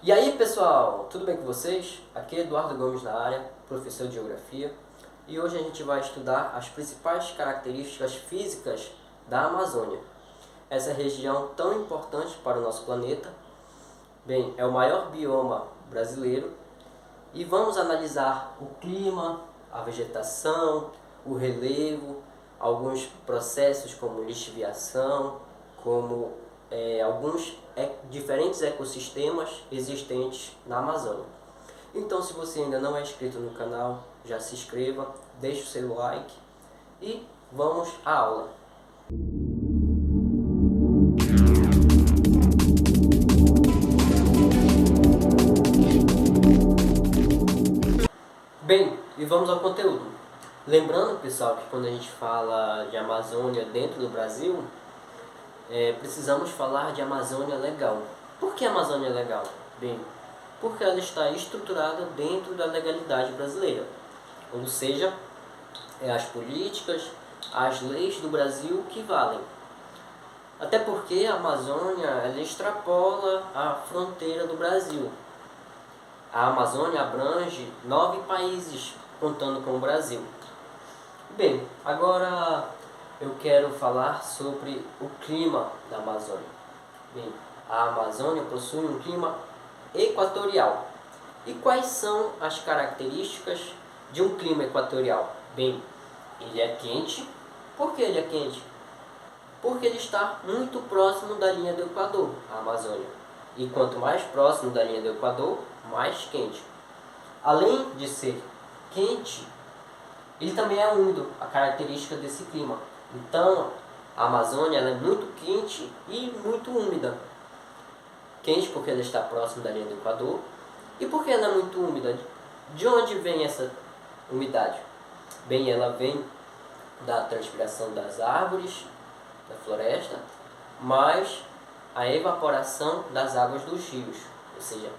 E aí pessoal, tudo bem com vocês? Aqui é Eduardo Gomes na área, professor de Geografia, e hoje a gente vai estudar as principais características físicas da Amazônia. Essa região tão importante para o nosso planeta. Bem, é o maior bioma brasileiro e vamos analisar o clima, a vegetação, o relevo, alguns processos como lixiviação, como alguns diferentes ecossistemas existentes na Amazônia. Então, se você ainda não é inscrito no canal, já se inscreva, deixe o seu like e vamos à aula. Bem, e vamos ao conteúdo. Lembrando, pessoal, que quando a gente fala de Amazônia dentro do Brasil, precisamos falar de Amazônia legal. Por que Amazônia legal? Bem, porque ela está estruturada dentro da legalidade brasileira. Ou seja, as políticas, as leis do Brasil que valem. Até porque a Amazônia ela extrapola a fronteira do Brasil. A Amazônia abrange 9 países, contando com o Brasil. Bem, agora eu quero falar sobre o clima da Amazônia. Bem, a Amazônia possui um clima equatorial. E quais são as características de um clima equatorial? Bem, ele é quente. Por que ele é quente? Porque ele está muito próximo da linha do Equador, a Amazônia. E quanto mais próximo da linha do Equador, mais quente. Além de ser quente, ele também é úmido, a característica desse clima. Então, a Amazônia ela é muito quente e muito úmida. Quente porque ela está próximo da linha do Equador. E por que ela é muito úmida? De onde vem essa umidade? Bem, ela vem da transpiração das árvores, da floresta, mais a evaporação das águas dos rios. Ou seja,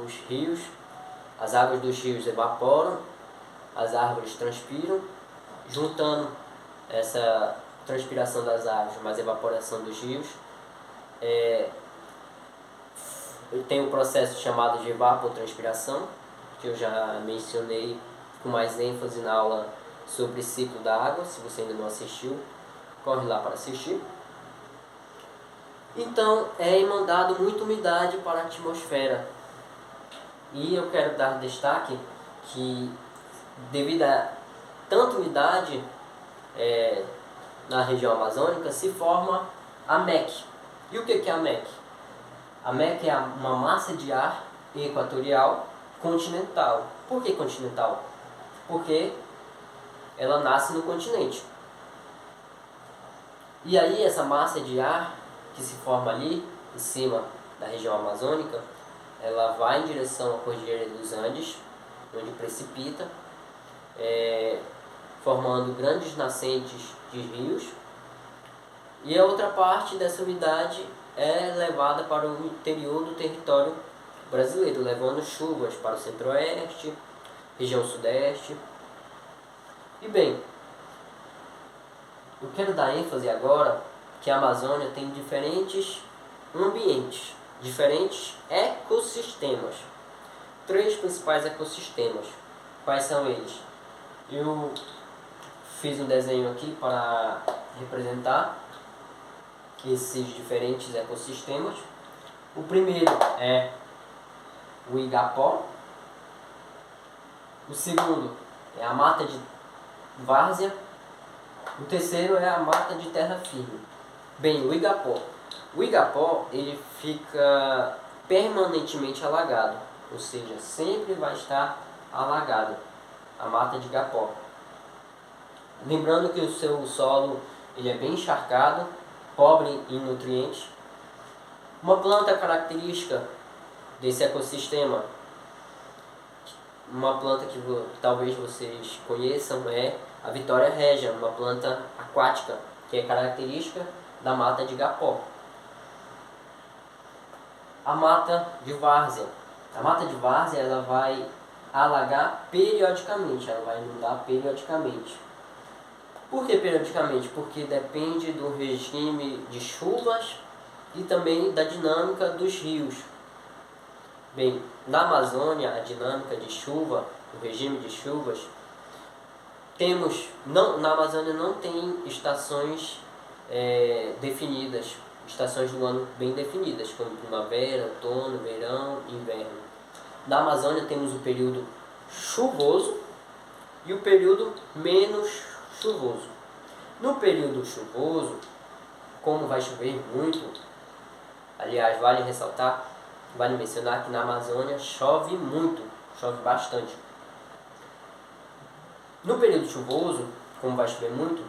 os rios, as águas dos rios evaporam, as árvores transpiram, juntando essa transpiração das árvores mais evaporação dos rios, tem um processo chamado de evapotranspiração, que eu já mencionei com mais ênfase na aula sobre ciclo da água. Se você ainda não assistiu, corre lá para assistir. Então, é mandado muita umidade para a atmosfera. E eu quero dar destaque que, devido a tanta umidade na região amazônica, se forma a MEC. E o que é a MEC? A MEC é uma massa de ar equatorial continental. Por que continental? Porque ela nasce no continente. E aí essa massa de ar que se forma ali em cima da região amazônica, ela vai em direção à Cordilheira dos Andes, onde precipita, formando grandes nascentes de rios. E a outra parte dessa umidade é levada para o interior do território brasileiro, levando chuvas para o centro-oeste, região sudeste. E bem, eu quero dar ênfase agora que a Amazônia tem diferentes ambientes, diferentes ecossistemas. 3 principais ecossistemas. Quais são eles? Eu fiz um desenho aqui para representar esses diferentes ecossistemas. O primeiro é o Igapó. O segundo é a mata de várzea. O terceiro é a mata de terra firme. Bem, o Igapó. O Igapó ele fica permanentemente alagado, ou seja, sempre vai estar alagado, a mata de Igapó. Lembrando que o seu solo ele é bem encharcado, pobre em nutrientes. Uma planta característica desse ecossistema, uma planta que talvez vocês conheçam, é a Vitória regia, uma planta aquática, que é característica da mata de Igapó. A mata de várzea. A mata de várzea ela vai alagar periodicamente, ela vai inundar periodicamente. Por que periodicamente? Porque depende do regime de chuvas e também da dinâmica dos rios. Bem, na Amazônia, a dinâmica de chuva, o regime de chuvas, na Amazônia não tem estações definidas, estações do ano bem definidas, como primavera, outono, verão, inverno. Na Amazônia temos o período chuvoso e o período menos chuvoso. No período chuvoso, como vai chover muito, aliás, vale ressaltar, vale mencionar que na Amazônia chove muito, chove bastante. No período chuvoso, como vai chover muito,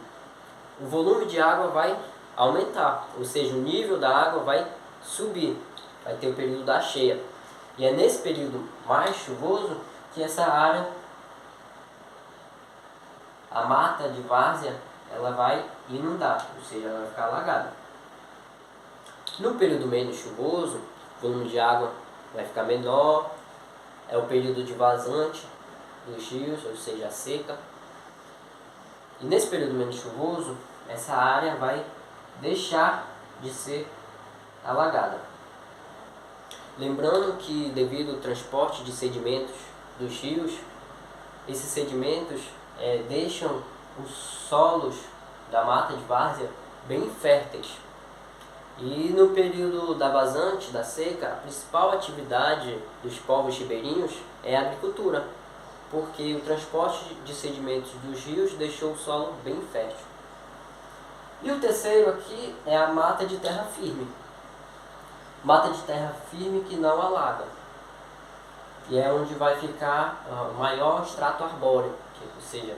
o volume de água vai aumentar, ou seja, o nível da água vai subir, vai ter o período da cheia. E é nesse período mais chuvoso que essa área, a mata de várzea, ela vai inundar, ou seja, ela vai ficar alagada. No período menos chuvoso, o volume de água vai ficar menor, é o período de vazante dos rios, ou seja, a seca. E nesse período menos chuvoso, essa área vai deixar de ser alagada. Lembrando que devido ao transporte de sedimentos dos rios, esses sedimentos deixam os solos da mata de várzea bem férteis. E no período da vazante, da seca, a principal atividade dos povos ribeirinhos é a agricultura, porque o transporte de sedimentos dos rios deixou o solo bem fértil. E o terceiro aqui é a mata de terra firme. Mata de terra firme que não alaga. E é onde vai ficar o maior extrato arbóreo, ou seja,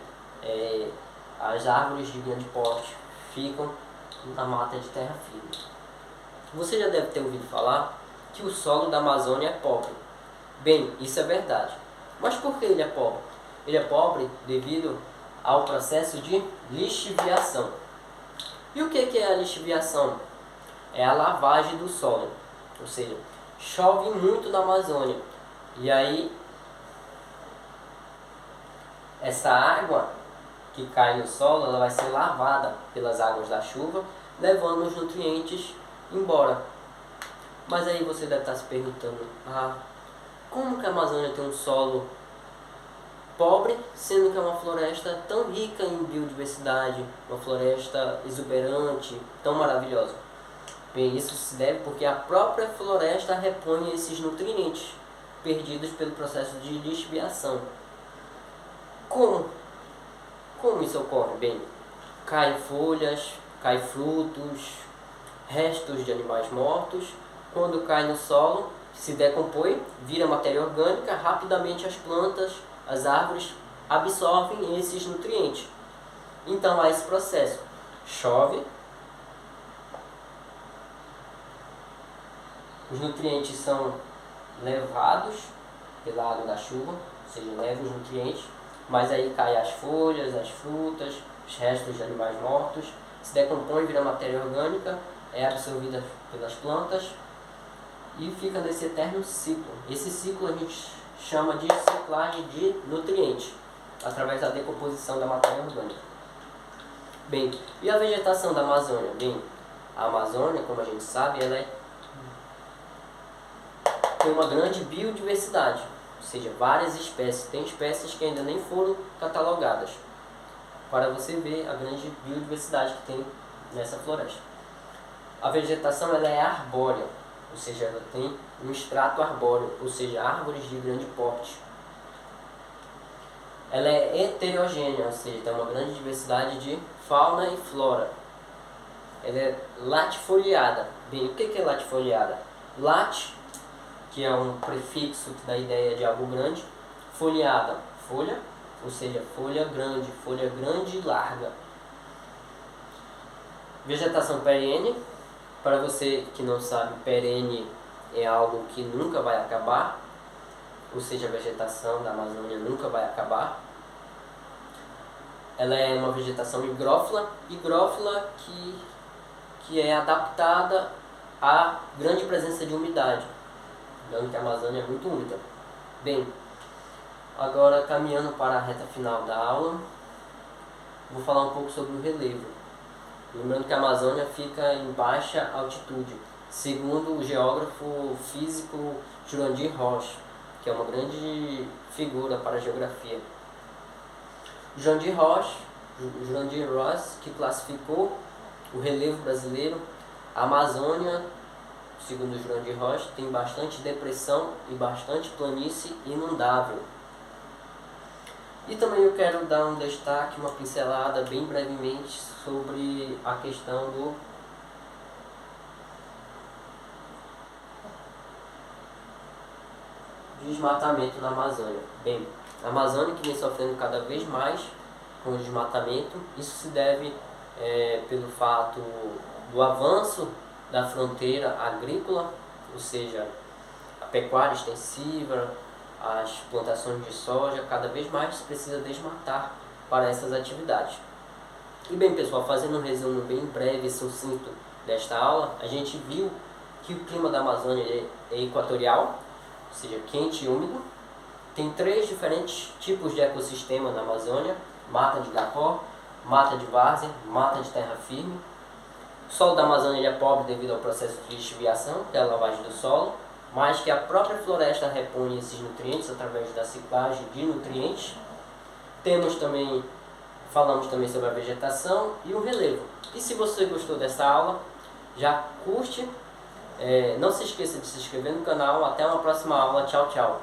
as árvores de grande porte ficam na mata de terra firme. Você já deve ter ouvido falar que o solo da Amazônia é pobre. Bem, isso é verdade. Mas por que ele é pobre? Ele é pobre devido ao processo de lixiviação. E o que é a lixiviação? É a lavagem do solo. Ou seja, chove muito na Amazônia. E aí, essa água que cai no solo, ela vai ser lavada pelas águas da chuva, levando os nutrientes embora. Mas aí você deve estar se perguntando, como que a Amazônia tem um solo pobre, sendo que é uma floresta tão rica em biodiversidade, uma floresta exuberante, tão maravilhosa? Bem, isso se deve porque a própria floresta repõe esses nutrientes perdidos pelo processo de lixiviação. Como isso ocorre? Bem, caem folhas, caem frutos, restos de animais mortos. Quando cai no solo, se decompõe, vira matéria orgânica, rapidamente as plantas, as árvores absorvem esses nutrientes. Então há esse processo. Chove, os nutrientes são levados pela água da chuva, ou seja, leva os nutrientes, mas aí caem as folhas, as frutas, os restos de animais mortos, se decompõe, vira matéria orgânica, é absorvida pelas plantas e fica nesse eterno ciclo. Esse ciclo a gente chama de ciclagem de nutrientes, através da decomposição da matéria orgânica. Bem, e a vegetação da Amazônia? Bem, a Amazônia, como a gente sabe, ela tem uma grande biodiversidade, ou seja, várias espécies. Tem espécies que ainda nem foram catalogadas, para você ver a grande biodiversidade que tem nessa floresta. A vegetação ela é arbórea, ou seja, ela tem um extrato arbóreo, ou seja, árvores de grande porte. Ela é heterogênea, ou seja, tem uma grande diversidade de fauna e flora. Ela é latifoliada. Bem, o que é latifoliada? Late, que é um prefixo que dá a ideia de algo grande, foliada, folha, ou seja, folha grande e larga. Vegetação perene. Para você que não sabe, perene é algo que nunca vai acabar, ou seja, a vegetação da Amazônia nunca vai acabar. Ela é uma vegetação higrófila que é adaptada à grande presença de umidade, lembrando que a Amazônia é muito úmida. Bem, agora caminhando para a reta final da aula, vou falar um pouco sobre o relevo. Lembrando que a Amazônia fica em baixa altitude, segundo o geógrafo físico Jurandir Ross, que é uma grande figura para a geografia. Jurandir Ross, que classificou o relevo brasileiro, a Amazônia, segundo Jurandir Ross, tem bastante depressão e bastante planície inundável. E também eu quero dar um destaque, uma pincelada bem brevemente sobre a questão do desmatamento na Amazônia. Bem, a Amazônia que vem sofrendo cada vez mais com o desmatamento, isso se deve pelo fato do avanço da fronteira agrícola, ou seja, a pecuária extensiva, as plantações de soja, cada vez mais se precisa desmatar para essas atividades. E bem pessoal, fazendo um resumo bem breve e sucinto desta aula, a gente viu que o clima da Amazônia é equatorial, ou seja, quente e úmido. Tem 3 diferentes tipos de ecossistema na Amazônia: mata de igapó, mata de várzea, mata de terra firme. O solo da Amazônia ele é pobre devido ao processo de lixiviação, que é a lavagem do solo, mas que a própria floresta repõe esses nutrientes através da ciclagem de nutrientes. Falamos também sobre a vegetação e o relevo. E se você gostou dessa aula, já curte, não se esqueça de se inscrever no canal. Até uma próxima aula. Tchau, tchau.